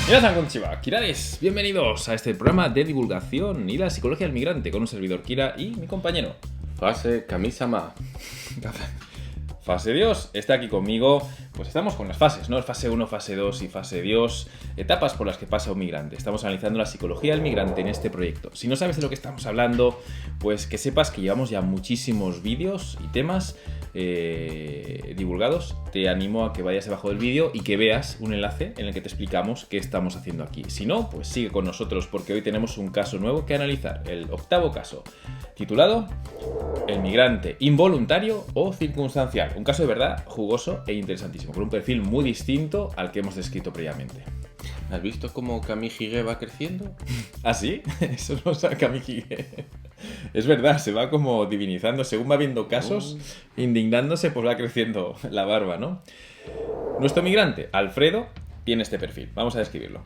Minasan konnichiwa, Kira desu. Bienvenidos a este programa de divulgación y la psicología del migrante con un servidor Kira y mi compañero Fase Kamisama. Fase Dios está aquí conmigo. Pues estamos con las fases, ¿no? Fase 1, fase 2 y fase Dios. Etapas por las que pasa un migrante. Estamos analizando la psicología del migrante en este proyecto. Si no sabes de lo que estamos hablando, pues que sepas que llevamos ya muchísimos vídeos y temas divulgados. Te animo a que vayas debajo del vídeo y que veas un enlace en el que te explicamos qué estamos haciendo aquí. Si no, pues sigue con nosotros porque hoy tenemos un caso nuevo que analizar. El 8º caso, titulado El migrante involuntario o circunstancial. Un caso de verdad jugoso e interesantísimo, con un perfil muy distinto al que hemos descrito previamente. ¿Has visto cómo Kamihige va creciendo? ¿Ah, sí? Eso no sabe Kamihige. Es verdad, se va como divinizando. Según va viendo casos, indignándose, pues va creciendo la barba, ¿no? Nuestro migrante, Alfredo, tiene este perfil. Vamos a describirlo.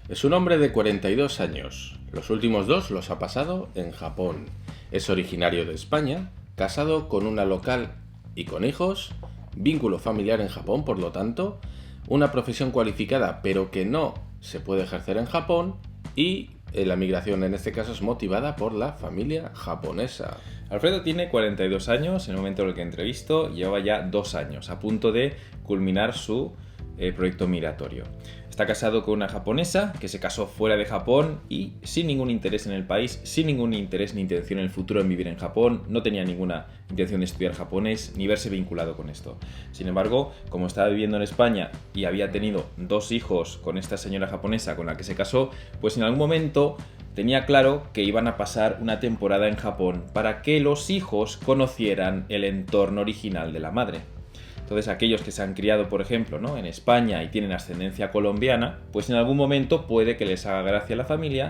Es un hombre de 42 años. Los últimos 2 los ha pasado en Japón. Es originario de España, casado con una local y con hijos, vínculo familiar en Japón, por lo tanto, una profesión cualificada pero que no se puede ejercer en Japón y la migración en este caso es motivada por la familia japonesa. Alfredo tiene 42 años, en el momento en el que entrevisto, lleva ya 2 años, a punto de culminar su proyecto migratorio. Está casado con una japonesa que se casó fuera de Japón y sin ningún interés en el país, sin ningún interés ni intención en el futuro en vivir en Japón, no tenía ninguna intención de estudiar japonés ni verse vinculado con esto. Sin embargo, como estaba viviendo en España y había tenido 2 hijos con esta señora japonesa con la que se casó, pues en algún momento tenía claro que iban a pasar una temporada en Japón para que los hijos conocieran el entorno original de la madre. Entonces, aquellos que se han criado, por ejemplo, ¿no?, en España y tienen ascendencia colombiana, pues en algún momento puede que les haga gracia a la familia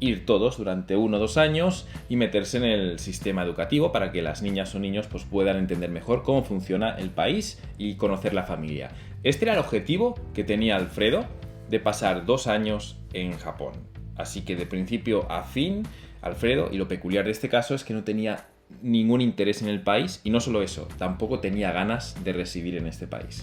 ir todos durante 1 o 2 años y meterse en el sistema educativo para que las niñas o niños pues, puedan entender mejor cómo funciona el país y conocer la familia. Este era el objetivo que tenía Alfredo de pasar 2 años en Japón. Así que de principio a fin, Alfredo, y lo peculiar de este caso es que no tenía ningún interés en el país y no solo eso, tampoco tenía ganas de residir en este país.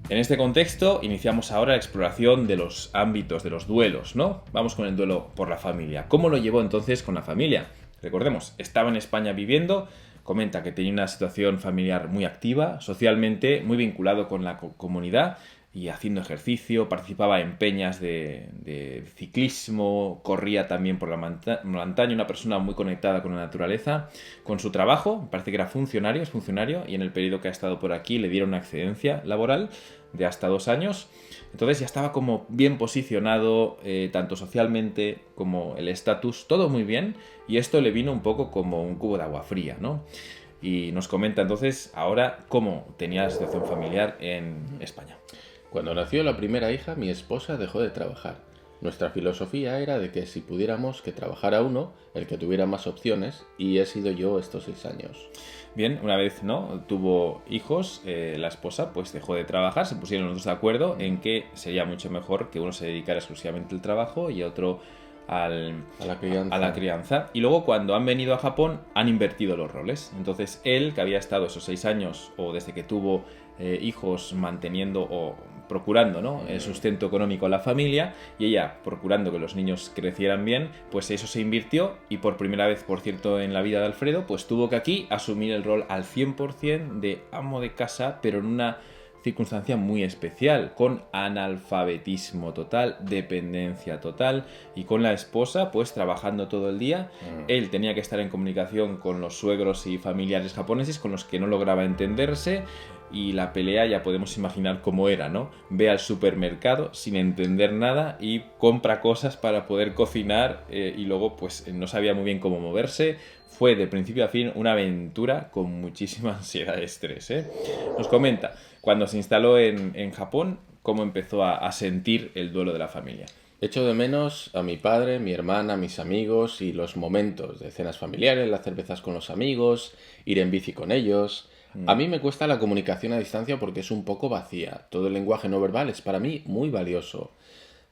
En este contexto iniciamos ahora la exploración de los ámbitos, de los duelos, ¿no? Vamos con el duelo por la familia. ¿Cómo lo llevó entonces con la familia? Recordemos, estaba en España viviendo, comenta que tenía una situación familiar muy activa, socialmente muy vinculado con la comunidad y haciendo ejercicio, participaba en peñas de ciclismo, corría también por la montaña, una persona muy conectada con la naturaleza. Con su trabajo, parece que era funcionario, es funcionario, y en el periodo que ha estado por aquí le dieron una excedencia laboral de hasta 2 años. Entonces ya estaba como bien posicionado, tanto socialmente como el estatus, todo muy bien, y esto le vino un poco como un cubo de agua fría, ¿no? Y nos comenta entonces ahora cómo tenía la situación familiar en España. Cuando nació la primera hija, mi esposa dejó de trabajar. Nuestra filosofía era de que si pudiéramos que trabajara uno, el que tuviera más opciones, y he sido yo estos 6 años. Bien, una vez no tuvo hijos, la esposa pues dejó de trabajar, se pusieron los dos de acuerdo en que sería mucho mejor que uno se dedicara exclusivamente al trabajo y otro a la crianza. Y luego cuando han venido a Japón han invertido los roles. Entonces él, que había estado esos 6 años o desde que tuvo hijos manteniendo o procurando, ¿no?, el sustento económico a la familia, y ella procurando que los niños crecieran bien, pues eso se invirtió y por primera vez, por cierto, en la vida de Alfredo, pues tuvo que aquí asumir el rol al 100% de amo de casa, pero en una circunstancia muy especial, con analfabetismo total, dependencia total, y con la esposa pues trabajando todo el día. Él tenía que estar en comunicación con los suegros y familiares japoneses con los que no lograba entenderse, y la pelea ya podemos imaginar cómo era, ¿no? Ve al supermercado sin entender nada y compra cosas para poder cocinar, y luego pues no sabía muy bien cómo moverse. Fue de principio a fin una aventura con muchísima ansiedad y estrés, ¿eh? Nos comenta, cuando se instaló en Japón, cómo empezó a sentir el duelo de la familia. Echo de menos a mi padre, mi hermana, mis amigos y los momentos de cenas familiares, las cervezas con los amigos, ir en bici con ellos. A mí me cuesta la comunicación a distancia porque es un poco vacía. Todo el lenguaje no verbal es para mí muy valioso.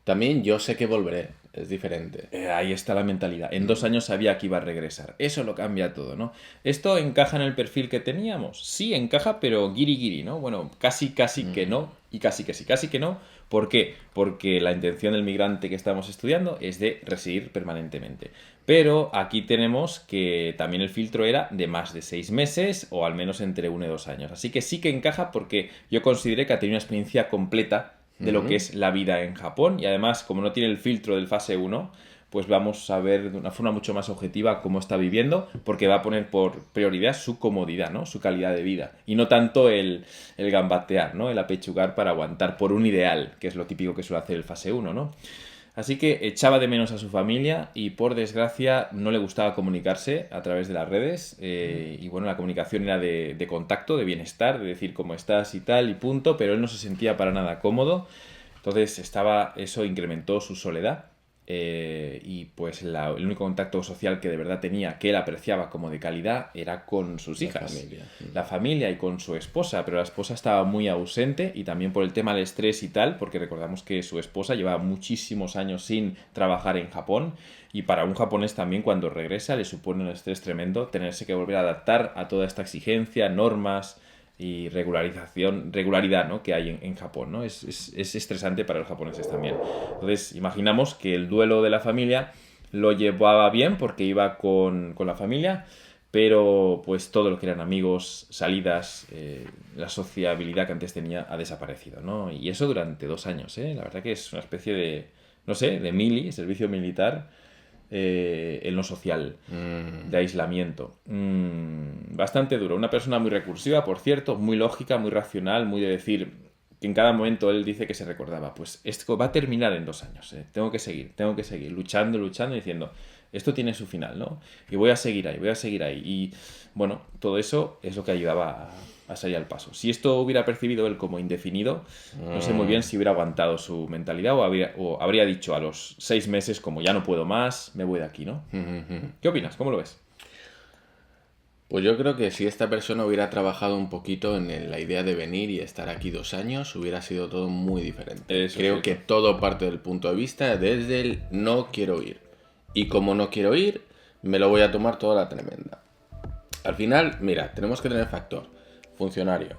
También yo sé que volveré, es diferente. Ahí está la mentalidad. En 2 años sabía que iba a regresar. Eso lo cambia todo, ¿no? ¿Esto encaja en el perfil que teníamos? Sí, encaja, pero guiri, ¿no? Bueno, casi que no, y casi que sí, casi que no, ¿Por qué? Porque la intención del migrante que estamos estudiando es de residir permanentemente. Pero aquí tenemos que también el filtro era de más de 6 meses o al menos entre 1 y 2 años. Así que sí que encaja porque yo consideré que ha tenido una experiencia completa de lo que es la vida en Japón y además como no tiene el filtro del fase 1, pues vamos a ver de una forma mucho más objetiva cómo está viviendo, porque va a poner por prioridad su comodidad, ¿no? Su calidad de vida. Y no tanto el gambatear, ¿no? El apechugar para aguantar por un ideal, que es lo típico que suele hacer el fase 1, ¿no? Así que echaba de menos a su familia y por desgracia no le gustaba comunicarse a través de las redes y bueno, la comunicación era de contacto, de bienestar, de decir cómo estás y tal y punto, pero él no se sentía para nada cómodo, entonces eso incrementó su soledad. Y pues el único contacto social que de verdad tenía, que él apreciaba como de calidad, era con sus hijas, la familia y con su esposa, pero la esposa estaba muy ausente y también por el tema del estrés y tal, porque recordamos que su esposa llevaba muchísimos años sin trabajar en Japón y para un japonés también cuando regresa le supone un estrés tremendo tenerse que volver a adaptar a toda esta exigencia, normas y regularidad, ¿no? Que hay en Japón, ¿no? Es estresante para los japoneses también. Entonces, imaginamos que el duelo de la familia lo llevaba bien porque iba con la familia, pero pues todo lo que eran amigos, salidas, la sociabilidad que antes tenía ha desaparecido, ¿no? Y eso durante 2 años, ¿eh? La verdad que es una especie de, no sé, de servicio militar en lo social, de aislamiento. Bastante duro. Una persona muy recursiva, por cierto, muy lógica, muy racional, muy de decir que en cada momento él dice que se recordaba, pues esto va a terminar en 2 años, tengo que seguir, luchando, diciendo, esto tiene su final, ¿no? Y voy a seguir ahí. Y bueno, todo eso es lo que ayudaba a salir al paso. Si esto hubiera percibido él como indefinido, no sé muy bien si hubiera aguantado su mentalidad o habría dicho a los 6 meses, como ya no puedo más, me voy de aquí, ¿no? ¿Qué opinas? ¿Cómo lo ves? Pues yo creo que si esta persona hubiera trabajado un poquito en la idea de venir y estar aquí 2 años, hubiera sido todo muy diferente. Creo que todo parte del punto de vista desde el no quiero ir. Y como no quiero ir, me lo voy a tomar toda la tremenda. Al final, mira, tenemos que tener factor. Funcionario.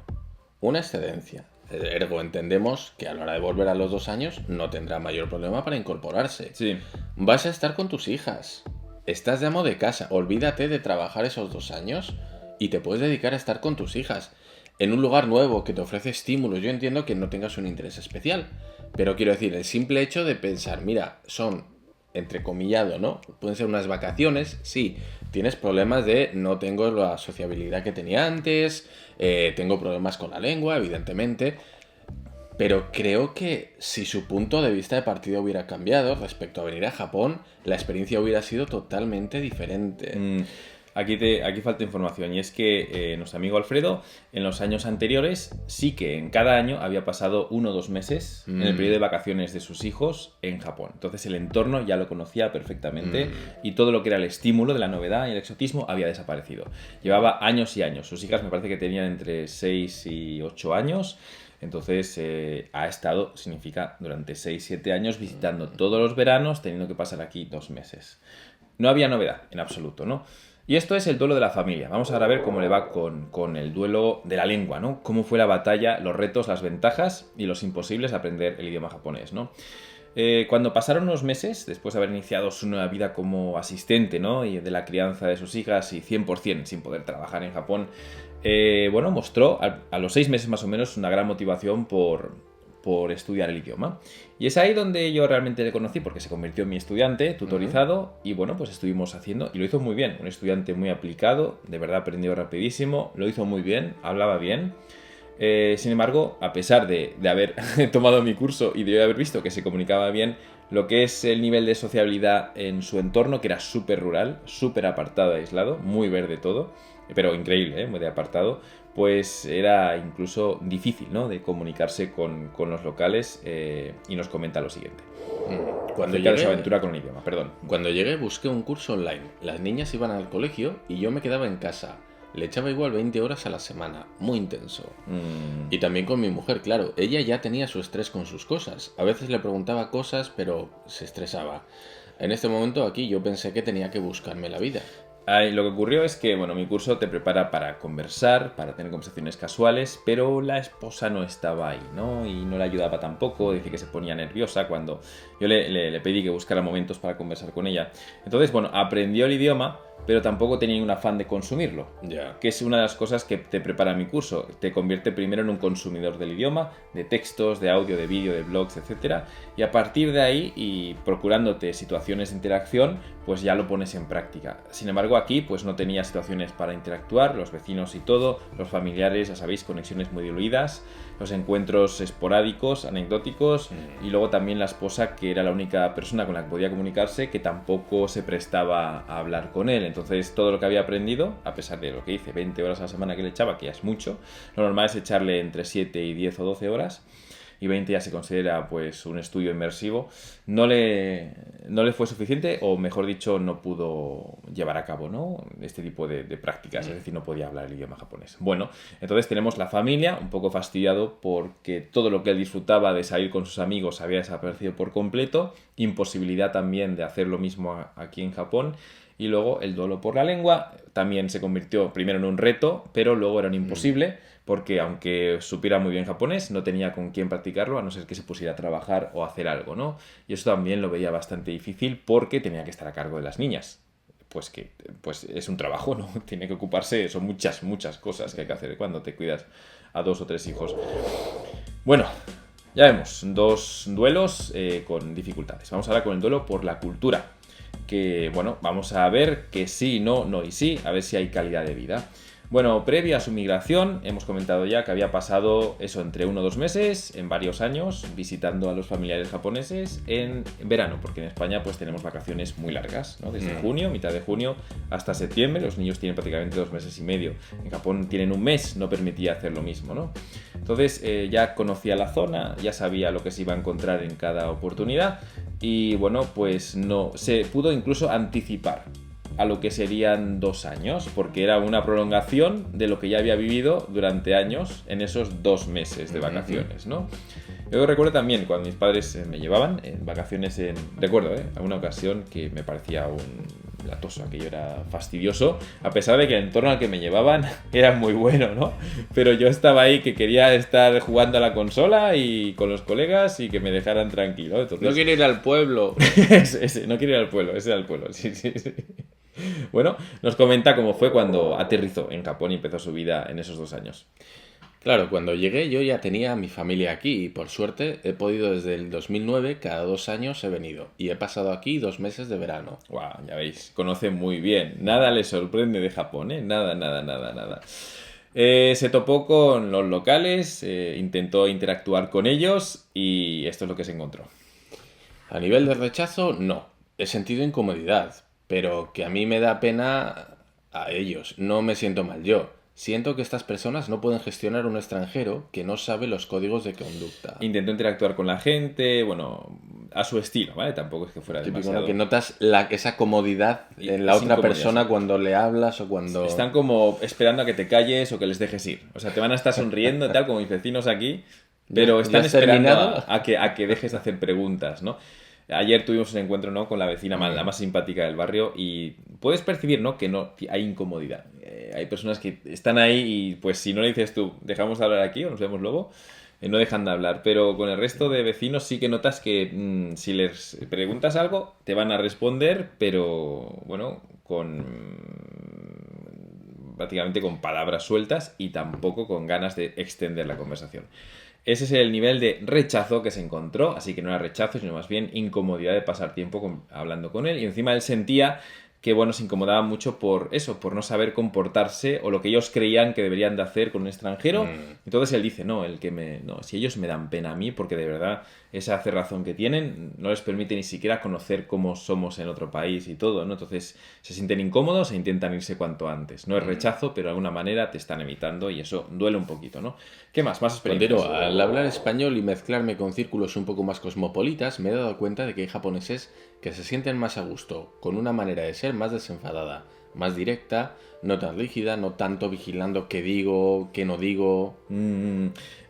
Una excedencia. Ergo, entendemos que a la hora de volver a los 2 años no tendrá mayor problema para incorporarse. Sí. Vas a estar con tus hijas. Estás de amo de casa. Olvídate de trabajar esos 2 años y te puedes dedicar a estar con tus hijas. En un lugar nuevo que te ofrece estímulos. Yo entiendo que no tengas un interés especial. Pero quiero decir, el simple hecho de pensar, mira, son entrecomillado, ¿no? Pueden ser unas vacaciones, sí. Tienes problemas de no tengo la sociabilidad que tenía antes, tengo problemas con la lengua, evidentemente. Pero creo que si su punto de vista de partida hubiera cambiado respecto a venir a Japón, la experiencia hubiera sido totalmente diferente. Aquí falta información y es que nuestro amigo Alfredo en los años anteriores sí que en cada año había pasado 1 o 2 meses en el periodo de vacaciones de sus hijos en Japón. Entonces el entorno ya lo conocía perfectamente y todo lo que era el estímulo de la novedad y el exotismo había desaparecido. Llevaba años y años. Sus hijas me parece que tenían entre 6 y 8 años. Entonces ha estado, significa, durante 6-7 años visitando todos los veranos, teniendo que pasar aquí 2 meses. No había novedad en absoluto, ¿no? Y esto es el duelo de la familia. Vamos ahora a ver cómo le va con el duelo de la lengua, ¿no? Cómo fue la batalla, los retos, las ventajas y los imposibles de aprender el idioma japonés, ¿no? Cuando pasaron unos meses, después de haber iniciado su nueva vida como asistente, ¿no? Y de la crianza de sus hijas y 100% sin poder trabajar en Japón, bueno, mostró a los 6 meses más o menos una gran motivación por estudiar el idioma. Y es ahí donde yo realmente le conocí, porque se convirtió en mi estudiante, tutorizado, y bueno, pues estuvimos haciendo, y lo hizo muy bien, un estudiante muy aplicado, de verdad aprendió rapidísimo, lo hizo muy bien, hablaba bien. Sin embargo, a pesar de haber tomado mi curso y de haber visto que se comunicaba bien, lo que es el nivel de sociabilidad en su entorno, que era súper rural, súper apartado, aislado, muy verde todo, pero increíble, muy de apartado, pues era incluso difícil, ¿no? De comunicarse con los locales y nos comenta lo siguiente. Cuando llegué, su aventura con el idioma, perdón. Cuando llegué busqué un curso online. Las niñas iban al colegio y yo me quedaba en casa. Le echaba igual 20 horas a la semana, muy intenso. Y también con mi mujer, claro. Ella ya tenía su estrés con sus cosas. A veces le preguntaba cosas, pero se estresaba. En este momento aquí yo pensé que tenía que buscarme la vida. Lo que ocurrió es que, bueno, mi curso te prepara para conversar, para tener conversaciones casuales, pero la esposa no estaba ahí, ¿no? Y no le ayudaba tampoco, dice que se ponía nerviosa cuando yo le pedí que buscara momentos para conversar con ella. Entonces, bueno, aprendió el idioma, pero tampoco tenía ningún afán de consumirlo, que es una de las cosas que te prepara mi curso. Te convierte primero en un consumidor del idioma, de textos, de audio, de vídeo, de blogs, etcétera, y a partir de ahí, y procurándote situaciones de interacción, pues ya lo pones en práctica. Sin embargo, aquí pues no tenía situaciones para interactuar, los vecinos y todo, los familiares, ya sabéis, conexiones muy diluidas, los encuentros esporádicos, anecdóticos, y luego también la esposa, que era la única persona con la que podía comunicarse, que tampoco se prestaba a hablar con él. Entonces, todo lo que había aprendido, a pesar de lo que hice, 20 horas a la semana que le echaba, que ya es mucho, lo normal es echarle entre 7 y 10 o 12 horas, y 20 ya se considera pues un estudio inmersivo, no le fue suficiente, o mejor dicho, no pudo llevar a cabo, ¿no?, este tipo de prácticas, es decir, no podía hablar el idioma japonés. Bueno, entonces tenemos la familia, un poco fastidiado porque todo lo que él disfrutaba de salir con sus amigos había desaparecido por completo, imposibilidad también de hacer lo mismo aquí en Japón. Y luego el duelo por la lengua también se convirtió primero en un reto, pero luego era un imposible, porque aunque supiera muy bien japonés, no tenía con quién practicarlo, a no ser que se pusiera a trabajar o a hacer algo, ¿no? Y eso también lo veía bastante difícil porque tenía que estar a cargo de las niñas. Pues es un trabajo, ¿no? Tiene que ocuparse, son muchas cosas que hay que hacer cuando te cuidas a 2 o 3 hijos. Bueno, ya vemos, 2 duelos con dificultades. Vamos ahora con el duelo por la cultura. Que, bueno, vamos a ver que sí, no y sí, a ver si hay calidad de vida. Bueno, previo a su migración, hemos comentado ya que había pasado eso entre 1 o 2 meses, en varios años, visitando a los familiares japoneses en verano, porque en España pues tenemos vacaciones muy largas, ¿no? Desde junio, mitad de junio, hasta septiembre, los niños tienen prácticamente 2 meses y medio. En Japón tienen 1 mes, no permitía hacer lo mismo, ¿no? Entonces ya conocía la zona, ya sabía lo que se iba a encontrar en cada oportunidad, y bueno, pues no se pudo incluso anticipar a lo que serían 2 años, porque era una prolongación de lo que ya había vivido durante años en esos 2 meses de vacaciones, ¿no? Yo recuerdo también cuando mis padres me llevaban en vacaciones recuerdo, alguna ocasión que me parecía un latoso, aquello era fastidioso, a pesar de que el entorno al que me llevaban era muy bueno, ¿no? Pero yo estaba ahí que quería estar jugando a la consola y con los colegas y que me dejaran tranquilo. Entonces, no quiero ir al pueblo. No quiero ir al pueblo, ese era el pueblo, sí. Bueno, nos comenta cómo fue cuando aterrizó en Japón y empezó su vida en esos 2 años. Claro, cuando llegué yo ya tenía a mi familia aquí y por suerte he podido desde el 2009, cada 2 años he venido y he pasado aquí 2 meses de verano. Guau, ya veis, conoce muy bien, nada le sorprende de Japón, nada. Se topó con los locales, intentó interactuar con ellos y esto es lo que se encontró. A nivel de rechazo, no. He sentido incomodidad, pero que a mí me da pena a ellos. No me siento mal yo. Siento que estas personas no pueden gestionar un extranjero que no sabe los códigos de conducta. Intentó interactuar con la gente, bueno, a su estilo, ¿vale? Tampoco es que fuera Típico, demasiado... ¿no? Que notas esa comodidad en la otra persona cuando le hablas o cuando... Están como esperando a que te calles o que les dejes ir. O sea, te van a estar sonriendo, tal, como mis vecinos aquí, pero están esperando a que dejes de hacer preguntas, ¿no? Ayer tuvimos un encuentro, ¿no?, con la vecina la más simpática del barrio y puedes percibir, ¿no?, que no hay incomodidad. Hay personas que están ahí y pues si no le dices tú, dejamos de hablar aquí o nos vemos luego, no dejan de hablar. Pero con el resto de vecinos sí que notas que si les preguntas algo te van a responder, pero bueno, prácticamente con palabras sueltas y tampoco con ganas de extender la conversación. Ese es el nivel de rechazo que se encontró, así que no era rechazo, sino más bien incomodidad de pasar tiempo hablando con él. Y encima él sentía que, bueno, se incomodaba mucho por eso, por no saber comportarse o lo que ellos creían que deberían de hacer con un extranjero. Entonces él dice, si ellos me dan pena a mí, porque de verdad esa cerrazón que tienen no les permite ni siquiera conocer cómo somos en otro país y todo, ¿no? Entonces se sienten incómodos e intentan irse cuanto antes. No es rechazo, pero de alguna manera te están evitando y eso duele un poquito, ¿no? ¿Qué más? Más experiencias. Continúo. Al hablar español y mezclarme con círculos un poco más cosmopolitas, me he dado cuenta de que hay japoneses que se sienten más a gusto, con una manera de ser más desenfadada, más directa, no tan rígida, no tanto vigilando qué digo, qué no digo.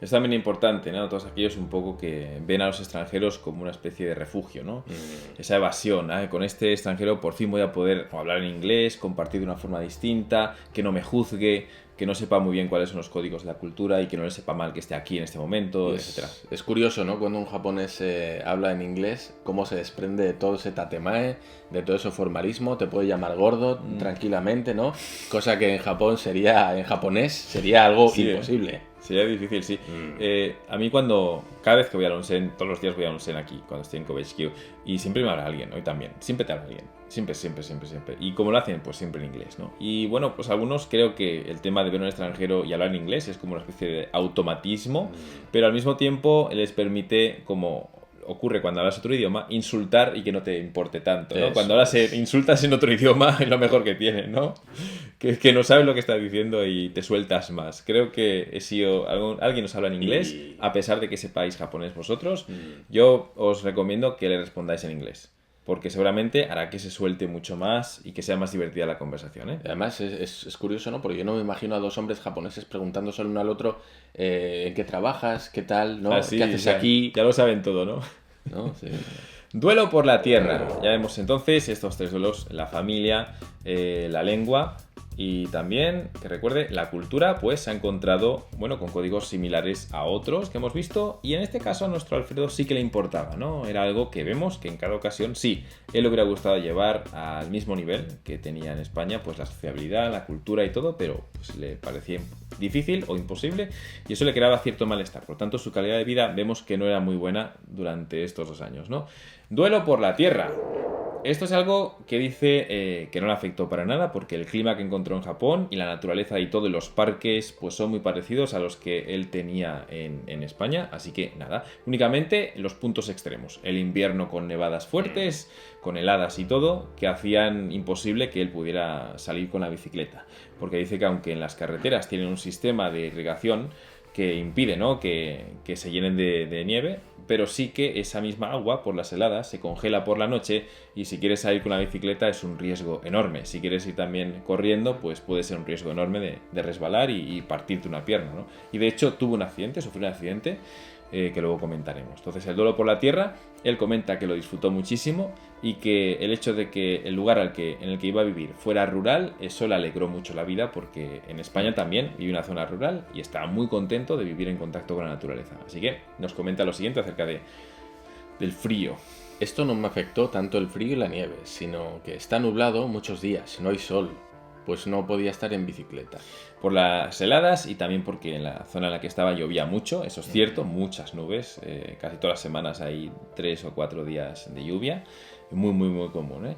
Es también importante, ¿no? Todos aquellos un poco que ven a los extranjeros como una especie de refugio, ¿no? Esa evasión, ¿eh? Con este extranjero por fin voy a poder hablar en inglés, compartir de una forma distinta, que no me juzgue, que no sepa muy bien cuáles son los códigos de la cultura y que no le sepa mal que esté aquí en este momento, etcétera. Es curioso, ¿no? Cuando un japonés habla en inglés, cómo se desprende de todo ese tatemae, de todo ese formalismo, te puede llamar gordo tranquilamente, ¿no? Cosa que en Japón sería, en japonés, sería algo imposible. Sería difícil, sí. A mí cada vez que voy a Onsen, todos los días voy a Onsen aquí, cuando estoy en Kobe-HQ, y siempre me habla alguien, hoy también, siempre te habla alguien, siempre. Y como lo hacen, pues siempre en inglés, ¿no? Y bueno, pues algunos creo que el tema de ver a un extranjero y hablar en inglés es como una especie de automatismo, pero al mismo tiempo les permite, como ocurre cuando hablas otro idioma, insultar y que no te importe tanto, ¿no? Cuando insultas en otro idioma es lo mejor que tiene, ¿no? Que no sabes lo que estás diciendo y te sueltas más. Creo que si alguien os habla en inglés, a pesar de que sepáis japonés vosotros, yo os recomiendo que le respondáis en inglés. Porque seguramente hará que se suelte mucho más y que sea más divertida la conversación, ¿eh? Además, es curioso, ¿no? Porque yo no me imagino a dos hombres japoneses preguntándose el uno al otro en qué trabajas, qué tal, ¿no? Sí, ¿qué haces aquí? Ya lo saben todo, ¿no? ¿No? Sí. Duelo por la tierra. Ya vemos entonces estos 3 duelos: la familia, la lengua y también, que recuerde, la cultura, pues se ha encontrado, bueno, con códigos similares a otros que hemos visto, y en este caso a nuestro Alfredo sí que le importaba, ¿no? Era algo que vemos que en cada ocasión sí, él le hubiera gustado llevar al mismo nivel que tenía en España, pues la sociabilidad, la cultura y todo, pero pues le parecía difícil o imposible, y eso le creaba cierto malestar. Por tanto, su calidad de vida vemos que no era muy buena durante estos 2 años, ¿no? Duelo por la tierra. Esto es algo que dice que no le afectó para nada, porque el clima que encontró en Japón y la naturaleza y todo, y los parques, pues son muy parecidos a los que él tenía en España, así que nada, únicamente los puntos extremos, el invierno con nevadas fuertes, con heladas y todo, que hacían imposible que él pudiera salir con la bicicleta, porque dice que aunque en las carreteras tienen un sistema de irrigación que impide, ¿no?, que se llenen de nieve, pero sí que esa misma agua, por las heladas, se congela por la noche, y si quieres salir con la bicicleta es un riesgo enorme. Si quieres ir también corriendo, pues puede ser un riesgo enorme de resbalar y partirte una pierna, ¿no? Y de hecho tuvo un accidente, sufrió un accidente, que luego comentaremos. Entonces, el duelo por la tierra, él comenta que lo disfrutó muchísimo y que el hecho de que el lugar en el que iba a vivir fuera rural, eso le alegró mucho la vida, porque en España también vive una zona rural y estaba muy contento de vivir en contacto con la naturaleza. Así que nos comenta lo siguiente acerca del frío. Esto no me afectó tanto el frío y la nieve, sino que está nublado muchos días, no hay sol, pues no podía estar en bicicleta. Por las heladas y también porque en la zona en la que estaba llovía mucho, eso es cierto, muchas nubes, casi todas las semanas hay 3 o 4 días de lluvia, muy común, ¿eh?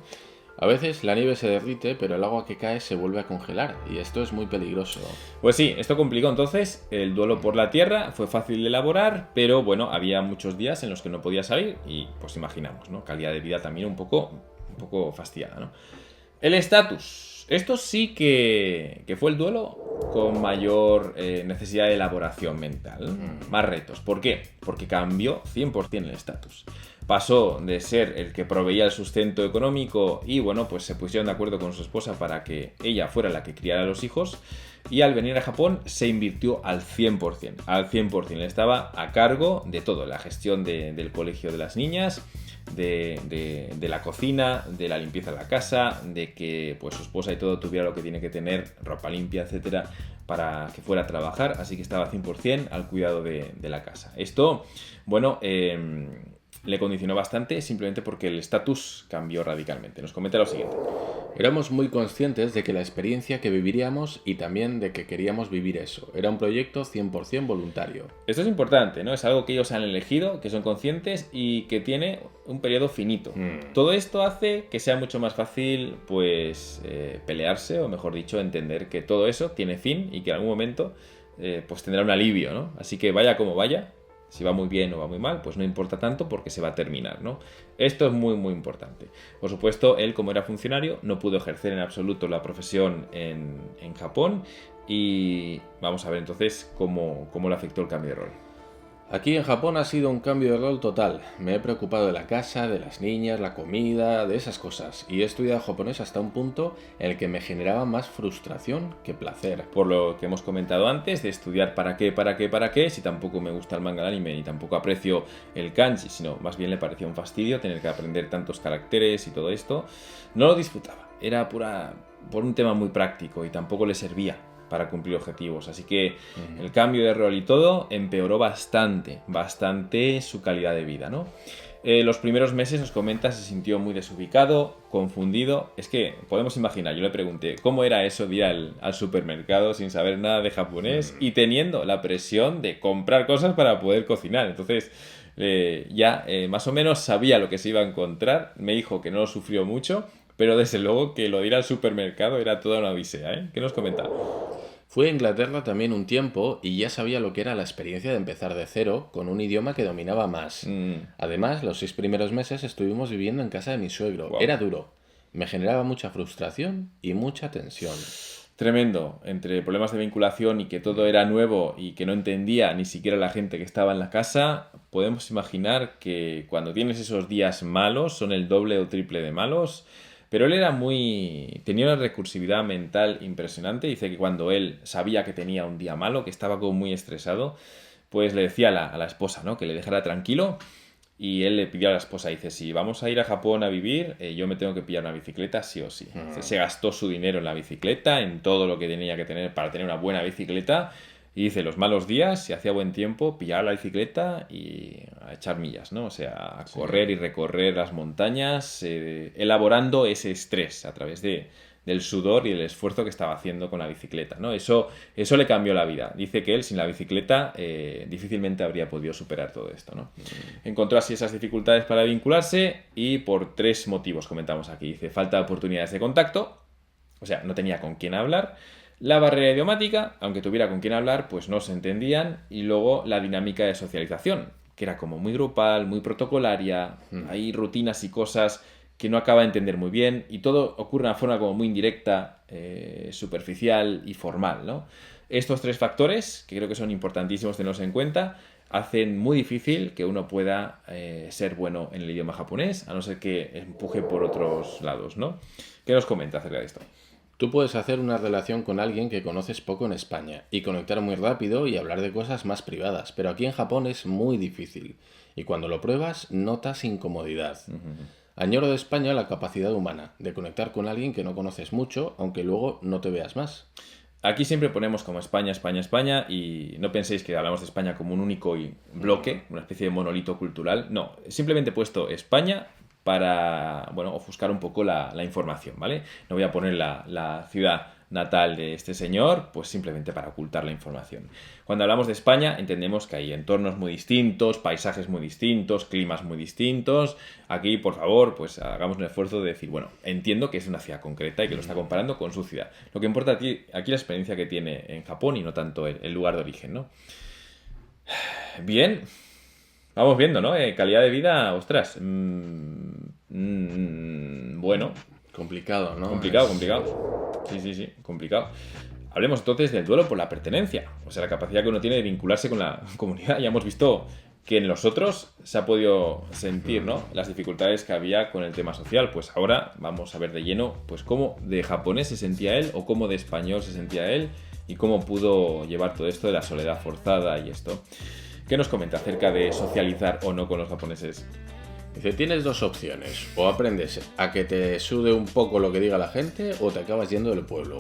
A veces la nieve se derrite, pero el agua que cae se vuelve a congelar, y esto es muy peligroso. Pues sí, esto complicó entonces el duelo por la tierra, fue fácil de elaborar, pero bueno, había muchos días en los que no podía salir y pues imaginamos, ¿no? Calidad de vida también un poco fastidiada, ¿no? El estatus. Esto sí que fue el duelo con mayor necesidad de elaboración mental, más retos. ¿Por qué? Porque cambió 100% el estatus. Pasó de ser el que proveía el sustento económico y bueno, pues se pusieron de acuerdo con su esposa para que ella fuera la que criara a los hijos, y al venir a Japón se invirtió al 100%. Al 100%. Él estaba a cargo de todo, la gestión del colegio de las niñas, de la cocina, de la limpieza de la casa, de que pues su esposa y todo tuviera lo que tiene que tener, ropa limpia, etcétera, para que fuera a trabajar. Así que estaba 100% al cuidado de la casa. Esto, bueno, le condicionó bastante, simplemente porque el estatus cambió radicalmente. Nos comenta lo siguiente. Éramos muy conscientes de que la experiencia que viviríamos y también de que queríamos vivir eso. Era un proyecto 100% voluntario. Esto es importante, ¿no? Es algo que ellos han elegido, que son conscientes y que tiene un periodo finito. Todo esto hace que sea mucho más fácil, pues, pelearse, o mejor dicho, entender que todo eso tiene fin y que en algún momento, pues, tendrá un alivio, ¿no? Así que vaya como vaya, si va muy bien o va muy mal, pues no importa tanto porque se va a terminar, ¿no? Esto es muy importante. Por supuesto, él, como era funcionario, no pudo ejercer en absoluto la profesión en Japón, y vamos a ver entonces cómo le afectó el cambio de rol. Aquí en Japón ha sido un cambio de rol total. Me he preocupado de la casa, de las niñas, la comida, de esas cosas. Y he estudiado japonés hasta un punto en el que me generaba más frustración que placer. Por lo que hemos comentado antes, de estudiar para qué, si tampoco me gusta el manga, el anime, ni tampoco aprecio el kanji, sino más bien le parecía un fastidio tener que aprender tantos caracteres y todo esto, no lo disfrutaba. Era por un tema muy práctico y tampoco le servía para cumplir objetivos. Así que el cambio de rol y todo empeoró bastante su calidad de vida, ¿no? Los primeros meses, nos comenta, se sintió muy desubicado, confundido. Es que podemos imaginar, yo le pregunté, ¿cómo era eso de ir al supermercado sin saber nada de japonés y teniendo la presión de comprar cosas para poder cocinar? Entonces, más o menos sabía lo que se iba a encontrar. Me dijo que no lo sufrió mucho, pero desde luego que lo de ir al supermercado era toda una odisea, ¿eh? ¿Qué nos comenta? Fui a Inglaterra también un tiempo y ya sabía lo que era la experiencia de empezar de cero con un idioma que dominaba más. Además, los 6 primeros meses estuvimos viviendo en casa de mi suegro. Wow. Era duro. Me generaba mucha frustración y mucha tensión. Tremendo, entre problemas de vinculación y que todo era nuevo y que no entendía ni siquiera la gente que estaba en la casa, podemos imaginar que cuando tienes esos días malos, son el doble o triple de malos. Pero él tenía una recursividad mental impresionante. Dice que cuando él sabía que tenía un día malo, que estaba como muy estresado, pues le decía a la esposa, ¿no?, que le dejara tranquilo. Y él le pidió a la esposa, dice, si vamos a ir a Japón a vivir, yo me tengo que pillar una bicicleta sí o sí. Se gastó su dinero en la bicicleta, en todo lo que tenía que tener para tener una buena bicicleta. Y dice, los malos días, si hacía buen tiempo, pillaba la bicicleta y a echar millas, ¿no? O sea, a correr y recorrer las montañas, elaborando ese estrés a través del sudor y el esfuerzo que estaba haciendo con la bicicleta, ¿no? Eso le cambió la vida. Dice que él, sin la bicicleta, difícilmente habría podido superar todo esto, ¿no? Encontró así esas dificultades para vincularse y por 3 motivos comentamos aquí. Dice, falta de oportunidades de contacto, o sea, no tenía con quién hablar. La barrera idiomática, aunque tuviera con quién hablar, pues no se entendían. Y luego la dinámica de socialización, que era como muy grupal, muy protocolaria. Hay rutinas y cosas que no acaba de entender muy bien. Y todo ocurre de una forma como muy indirecta, superficial y formal, ¿no? Estos 3 factores, que creo que son importantísimos tenerlos en cuenta, hacen muy difícil que uno pueda ser bueno en el idioma japonés, a no ser que empuje por otros lados, ¿no? ¿Qué nos comenta acerca de esto? Tú puedes hacer una relación con alguien que conoces poco en España y conectar muy rápido y hablar de cosas más privadas, pero aquí en Japón es muy difícil y cuando lo pruebas notas incomodidad. Añoro de España la capacidad humana de conectar con alguien que no conoces mucho, aunque luego no te veas más. Aquí siempre ponemos como España, España, España y no penséis que hablamos de España como un único bloque, una especie de monolito cultural. No, simplemente he puesto España para, bueno, ofuscar un poco la información, ¿vale? No voy a poner la ciudad natal de este señor, pues simplemente para ocultar la información. Cuando hablamos de España, entendemos que hay entornos muy distintos, paisajes muy distintos, climas muy distintos. Aquí, por favor, pues hagamos un esfuerzo de decir, bueno, entiendo que es una ciudad concreta y que lo está comparando con su ciudad. Lo que importa aquí la experiencia que tiene en Japón y no tanto el lugar de origen, ¿no? Bien. Vamos viendo, ¿no? Calidad de vida, ostras. Bueno. Complicado, ¿no? Complicado. Sí, complicado. Hablemos entonces del duelo por la pertenencia. O sea, la capacidad que uno tiene de vincularse con la comunidad. Ya hemos visto que en los otros se ha podido sentir, ¿no?, las dificultades que había con el tema social. Pues ahora vamos a ver de lleno, pues cómo de japonés se sentía él o cómo de español se sentía él y cómo pudo llevar todo esto de la soledad forzada y esto. ¿Qué nos comenta acerca de socializar o no con los japoneses? Dice, tienes 2 opciones, o aprendes a que te sude un poco lo que diga la gente o te acabas yendo del pueblo.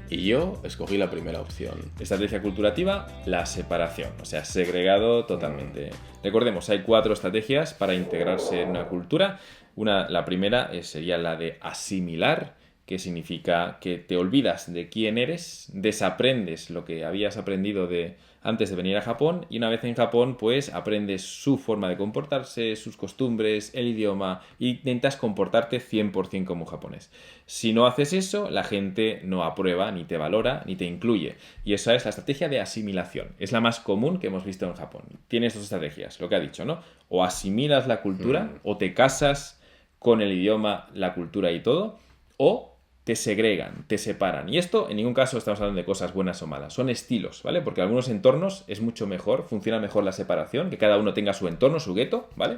Y yo escogí la primera opción. Estrategia culturativa, la separación, o sea, segregado totalmente. Recordemos, hay 4 estrategias para integrarse en una cultura. La primera sería la de asimilar, que significa que te olvidas de quién eres, desaprendes lo que habías aprendido antes de venir a Japón y una vez en Japón pues aprendes su forma de comportarse, sus costumbres, el idioma e intentas comportarte 100% como japonés. Si no haces eso, la gente no aprueba, ni te valora, ni te incluye. Y esa es la estrategia de asimilación. Es la más común que hemos visto en Japón. Tienes 2 estrategias, lo que ha dicho, ¿no? O asimilas la cultura, o te casas con el idioma, la cultura y todo, o te segregan, te separan. Y esto en ningún caso estamos hablando de cosas buenas o malas, son estilos, ¿vale? Porque en algunos entornos es mucho mejor, funciona mejor la separación, que cada uno tenga su entorno, su gueto, ¿vale?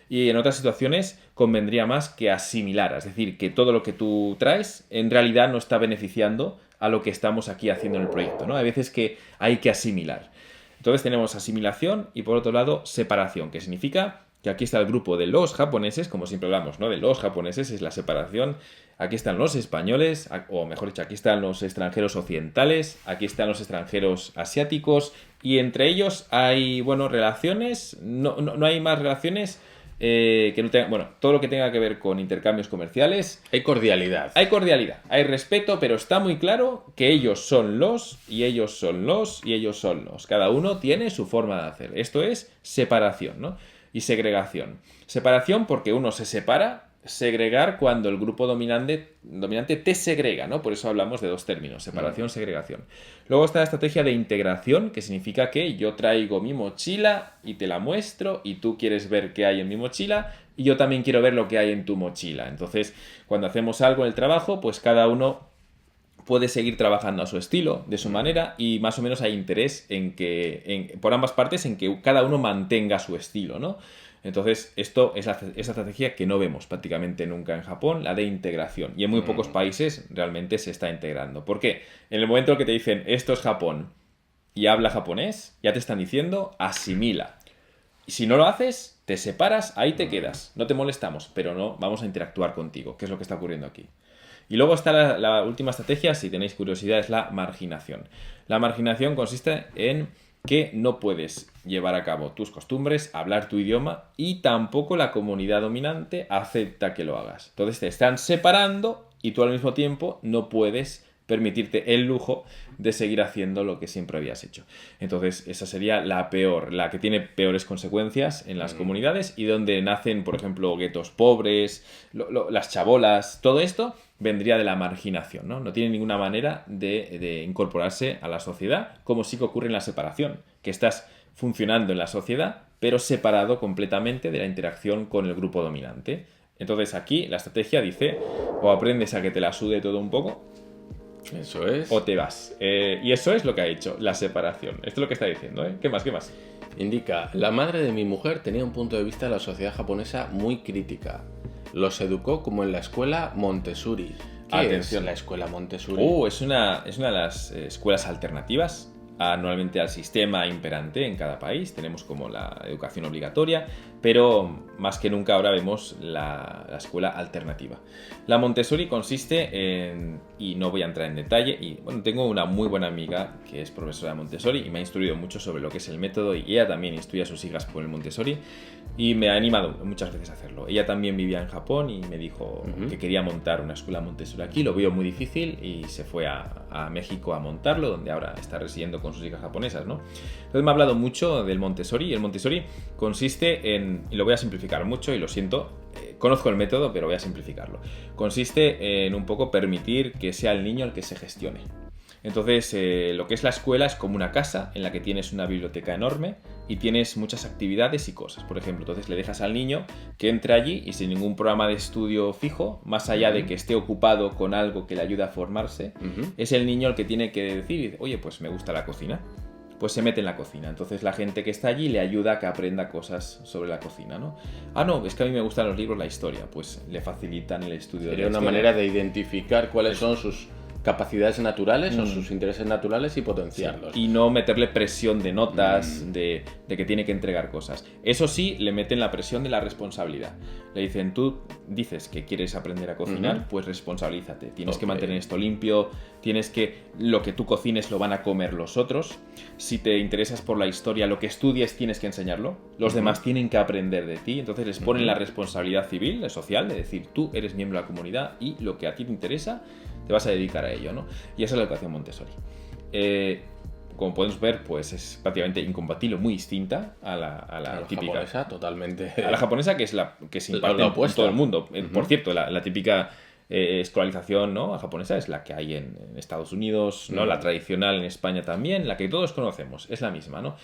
Y en otras situaciones convendría más que asimilar, es decir, que todo lo que tú traes en realidad no está beneficiando a lo que estamos aquí haciendo en el proyecto, ¿no? Hay veces que hay que asimilar. Entonces tenemos asimilación y por otro lado separación, que significa que aquí está el grupo de los japoneses, como siempre hablamos, ¿no? De los japoneses es la separación. Aquí están los españoles, o mejor dicho, aquí están los extranjeros occidentales, aquí están los extranjeros asiáticos, y entre ellos hay, bueno, relaciones, no hay más relaciones que no tengan, bueno, todo lo que tenga que ver con intercambios comerciales. Hay cordialidad. Hay cordialidad, hay respeto, pero está muy claro que ellos son los, y ellos son los, y ellos son los. Cada uno tiene su forma de hacer. Esto es separación, ¿no? Y segregación. Separación porque uno se separa, segregar cuando el grupo dominante te segrega, ¿no? Por eso hablamos de dos términos, separación, segregación. Luego está la estrategia de integración, que significa que yo traigo mi mochila y te la muestro y tú quieres ver qué hay en mi mochila y yo también quiero ver lo que hay en tu mochila. Entonces, cuando hacemos algo en el trabajo, pues cada uno puede seguir trabajando a su estilo, de su manera, y más o menos hay interés por ambas partes en que cada uno mantenga su estilo, ¿no? Entonces, esto es esa estrategia que no vemos prácticamente nunca en Japón, la de integración. Y en muy pocos países realmente se está integrando. ¿Por qué? En el momento en que te dicen, esto es Japón, y habla japonés, ya te están diciendo, asimila. Y si no lo haces, te separas, ahí te quedas. No te molestamos, pero no vamos a interactuar contigo, que es lo que está ocurriendo aquí. Y luego está la última estrategia, si tenéis curiosidad, es la marginación. La marginación consiste en que no puedes llevar a cabo tus costumbres, hablar tu idioma y tampoco la comunidad dominante acepta que lo hagas. Entonces te están separando y tú al mismo tiempo no puedes permitirte el lujo de seguir haciendo lo que siempre habías hecho. Entonces esa sería la peor, la que tiene peores consecuencias en las comunidades y donde nacen, por ejemplo, guetos pobres, las chabolas, todo esto vendría de la marginación, ¿no? No tiene ninguna manera de incorporarse a la sociedad, como sí que ocurre en la separación, que estás funcionando en la sociedad, pero separado completamente de la interacción con el grupo dominante. Entonces aquí la estrategia dice, o aprendes a que te la sude todo un poco, eso es, o te vas. Y eso es lo que ha hecho la separación. Esto es lo que está diciendo, ¿eh? ¿Qué más? Indica, la madre de mi mujer tenía un punto de vista de la sociedad japonesa muy crítica. Los educó como en la escuela Montessori. ¿Qué es la escuela Montessori? Es una de las escuelas alternativas anualmente al sistema imperante en cada país. Tenemos como la educación obligatoria, pero más que nunca ahora vemos la escuela alternativa. La Montessori consiste en, y no voy a entrar en detalle, y bueno, tengo una muy buena amiga que es profesora de Montessori y me ha instruido mucho sobre lo que es el método, y ella también instruye a sus hijas por el Montessori y me ha animado muchas veces a hacerlo. Ella también vivía en Japón y me dijo que quería montar una escuela Montessori aquí, lo vio muy difícil y se fue a México a montarlo, donde ahora está residiendo con sus hijas japonesas, ¿no? Entonces me ha hablado mucho del Montessori, y el Montessori consiste en, y lo voy a simplificar mucho y lo siento, conozco el método pero voy a simplificarlo, consiste en un poco permitir que sea el niño el que se gestione. Entonces, lo que es la escuela es como una casa en la que tienes una biblioteca enorme y tienes muchas actividades y cosas. Por ejemplo, entonces le dejas al niño que entre allí y sin ningún programa de estudio fijo, más allá de que esté ocupado con algo que le ayude a formarse, es el niño el que tiene que decir, oye, pues me gusta la cocina. Pues se mete en la cocina. Entonces la gente que está allí le ayuda a que aprenda cosas sobre la cocina, ¿no? Ah, no, es que a mí me gustan los libros, la historia. Pues le facilitan el estudio de la historia. Sería una manera de identificar cuáles son sus capacidades naturales o sus intereses naturales y potenciarlos. Sí. Y no meterle presión de notas, de que tiene que entregar cosas. Eso sí, le meten la presión de la responsabilidad. Le dicen, tú dices que quieres aprender a cocinar, pues responsabilízate. Tienes que mantener esto limpio, tienes que... Lo que tú cocines lo van a comer los otros. Si te interesas por la historia, lo que estudies tienes que enseñarlo. Los demás tienen que aprender de ti. Entonces les ponen la responsabilidad civil, social, de decir, tú eres miembro de la comunidad y lo que a ti te interesa te vas a dedicar a ello, ¿no? Y esa es la educación Montessori. Como podemos ver, pues es prácticamente incompatible, muy distinta a la típica japonesa, totalmente. A la japonesa, que se imparte en todo el mundo. Por cierto, la típica escolarización, ¿no?, japonesa es la que hay en Estados Unidos, ¿no? La tradicional en España también, la que todos conocemos, es la misma, ¿no?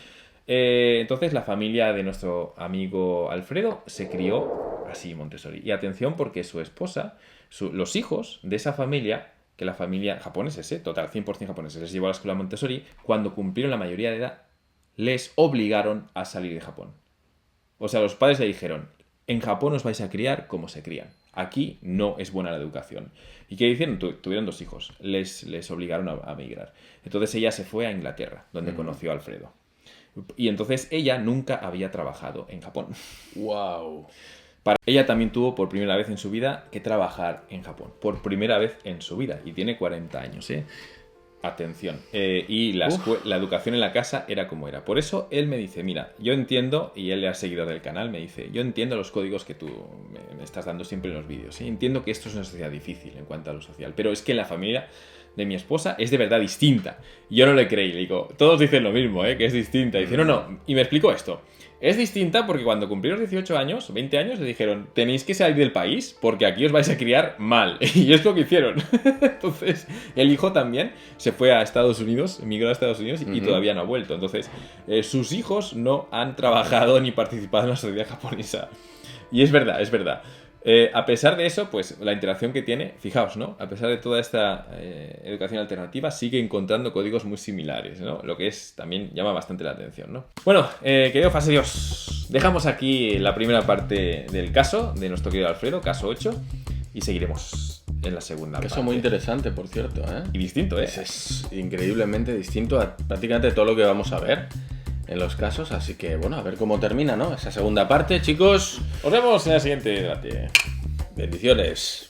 Entonces la familia de nuestro amigo Alfredo se crió así Montessori. Y atención porque su esposa, los hijos de esa familia, que la familia japoneses, total, 100% japoneses, les llevó a la escuela Montessori, cuando cumplieron la mayoría de edad, les obligaron a salir de Japón. O sea, los padres le dijeron, en Japón os vais a criar como se crían. Aquí no es buena la educación. ¿Y qué hicieron? Tuvieron 2 hijos. Les obligaron a migrar. Entonces ella se fue a Inglaterra, donde conoció a Alfredo. Y entonces ella nunca había trabajado en Japón. ¡Wow! Ella también tuvo por primera vez en su vida que trabajar en Japón. Por primera vez en su vida. Y tiene 40 años, ¿eh? Atención. Y la educación en la casa era como era. Por eso él me dice, mira, yo entiendo, y él ha seguido del canal, me dice, yo entiendo los códigos que tú me estás dando siempre en los vídeos. ¿Sí? Entiendo que esto es una sociedad difícil en cuanto a lo social, pero es que la familia de mi esposa es de verdad distinta. Y yo no le creí, le digo, todos dicen lo mismo, que es distinta. Y dice, no. Y me explicó esto. Es distinta porque cuando cumplí los 18 años, 20 años, le dijeron, tenéis que salir del país porque aquí os vais a criar mal. Y es lo que hicieron. Entonces, el hijo también se fue a Estados Unidos, emigró a Estados Unidos y todavía no ha vuelto. Entonces, sus hijos no han trabajado ni participado en la sociedad japonesa. Y es verdad, es verdad. A pesar de eso, pues la interacción que tiene, fijaos, ¿no? A pesar de toda esta educación alternativa, sigue encontrando códigos muy similares, ¿no? Lo que es también llama bastante la atención, ¿no? Bueno, querido Fasedios, dejamos aquí la primera parte del caso de nuestro querido Alfredo, caso 8, y seguiremos en la segunda parte. Caso muy interesante, por cierto, ¿eh? Y distinto, ¿eh? Es increíblemente distinto a prácticamente todo lo que vamos a ver en los casos, así que bueno, a ver cómo termina, ¿no? Esa segunda parte, chicos. Nos vemos en el siguiente debate. Bendiciones.